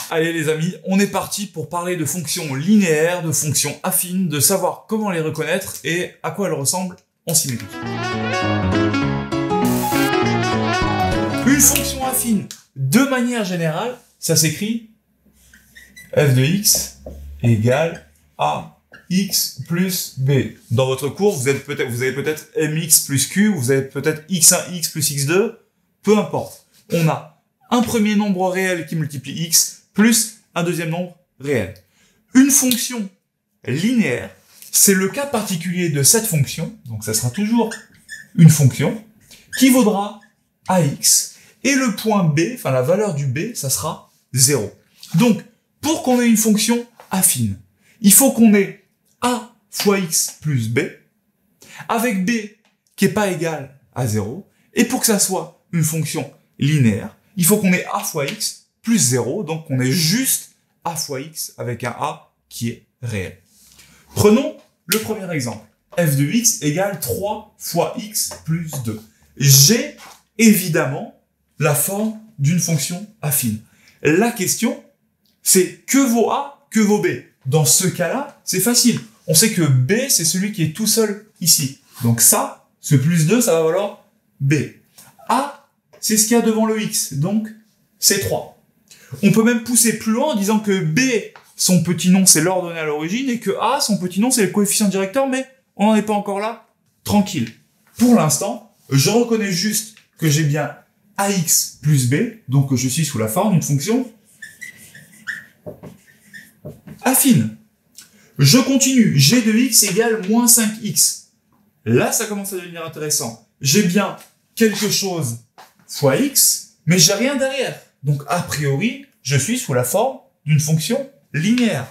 Allez les amis, on est parti pour parler de fonctions linéaires, de fonctions affines, de savoir comment les reconnaître et à quoi elles ressemblent en symétrie. Une fonction affine, de manière générale, ça s'écrit f de x égale ax plus b. Dans votre cours, vous avez peut-être mx plus q, vous avez peut-être x1x plus x2, peu importe. On a un premier nombre réel qui multiplie x plus un deuxième nombre réel. Une fonction linéaire, c'est le cas particulier de cette fonction, donc ça sera toujours une fonction, qui vaudra ax, et le point b, enfin la valeur du b, ça sera 0. Donc, pour qu'on ait une fonction affine, il faut qu'on ait a fois x plus b, avec b qui n'est pas égal à 0, et pour que ça soit une fonction linéaire, il faut qu'on ait a fois x plus 0, donc on ait juste a fois x avec un a qui est réel. Prenons le premier exemple. f de x égale 3 fois x plus 2. J'ai évidemment la forme d'une fonction affine. La question, c'est que vaut a, que vaut b? Dans ce cas-là, c'est facile. On sait que b, c'est celui qui est tout seul ici. Donc ça, ce plus 2, ça va valoir b. A, c'est ce qu'il y a devant le x, donc c'est 3. On peut même pousser plus loin en disant que b, son petit nom, c'est l'ordonnée à l'origine, et que a, son petit nom, c'est le coefficient directeur, mais on n'en est pas encore là. Tranquille. Pour l'instant, je reconnais juste que j'ai bien ax plus b, donc je suis sous la forme d'une fonction affine. Je continue. G de x égale moins 5x. Là, ça commence à devenir intéressant. J'ai bien quelque chose fois x, mais j'ai rien derrière. Donc, a priori, je suis sous la forme d'une fonction linéaire.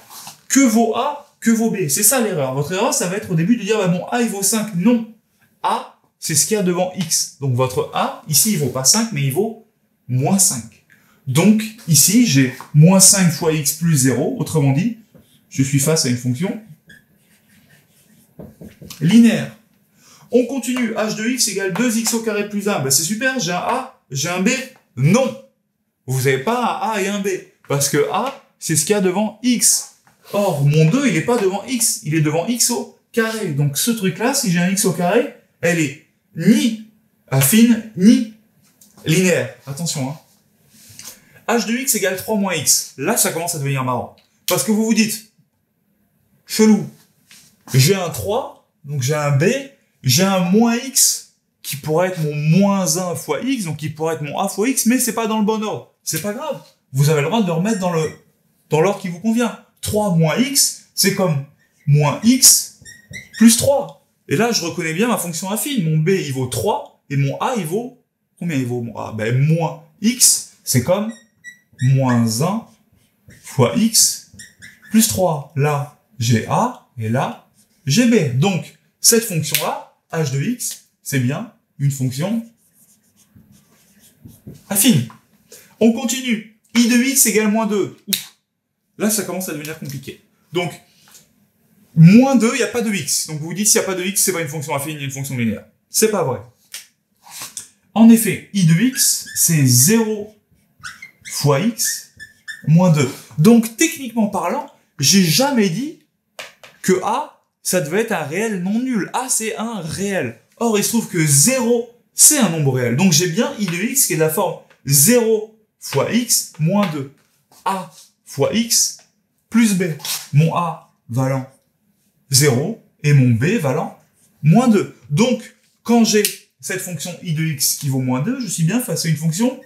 Que vaut a, que vaut b? C'est ça l'erreur. Votre erreur, ça va être au début de dire, bah, mon a, il vaut 5. Non. A, c'est ce qu'il y a devant x. Donc, votre a, ici, il vaut pas 5, mais il vaut moins 5. Donc, ici, j'ai moins 5 fois x plus 0. Autrement dit, je suis face à une fonction linéaire. On continue. h de x égale 2x au carré plus 1. Ben, c'est super, j'ai un a, j'ai un b. Non. Vous n'avez pas un a et un b. Parce que a, c'est ce qu'il y a devant x. Or, mon 2, il n'est pas devant x. Il est devant x au carré. Donc, ce truc-là, si j'ai un x au carré, elle est ni affine, ni linéaire. Attention, hein. h de x égale 3 moins x. Là, ça commence à devenir marrant. Parce que vous vous dites, chelou, j'ai un 3, donc j'ai un b, j'ai un moins x, qui pourrait être mon moins 1 fois x, donc qui pourrait être mon a fois x, mais c'est pas dans le bon ordre. C'est pas grave. Vous avez le droit de le remettre dans l'ordre qui vous convient. 3 moins x, c'est comme moins x plus 3. Et là, je reconnais bien ma fonction affine. Mon b, il vaut 3, et mon a, il vaut... Combien il vaut mon a? Ben, moins x, c'est comme moins 1 fois x plus 3. Là, j'ai a, et là, j'ai b. Donc, cette fonction-là, h de x, c'est bien une fonction affine. On continue. I de x égale moins 2. Ouf. Là, ça commence à devenir compliqué. Donc, moins 2, il n'y a pas de x. Donc, vous vous dites, s'il n'y a pas de x, c'est pas une fonction affine, il y a une fonction linéaire. C'est pas vrai. En effet, I de x, c'est 0 fois x moins 2. Donc, techniquement parlant, j'ai jamais dit que a, ça devait être un réel non nul. A, c'est un réel. Or, il se trouve que 0, c'est un nombre réel. Donc, j'ai bien I de x qui est de la forme 0 fois x moins 2. A fois x plus b. Mon a valant 0 et mon b valant moins 2. Donc, quand j'ai cette fonction I de x qui vaut moins 2, je suis bien face à une fonction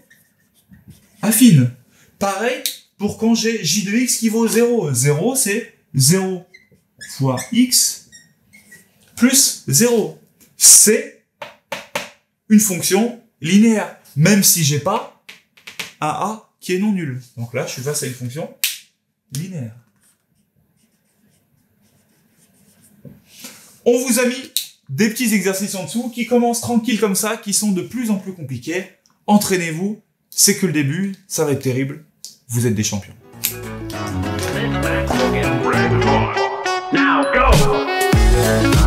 affine. Pareil pour quand j'ai J de x qui vaut 0. 0, c'est 0 fois x plus 0. C'est une fonction linéaire, même si j'ai pas un a qui est non nul. Donc là, je suis face à une fonction linéaire. On vous a mis des petits exercices en dessous qui commencent tranquilles comme ça, qui sont de plus en plus compliqués. Entraînez-vous, c'est que le début, ça va être terrible. Vous êtes des champions. Now go!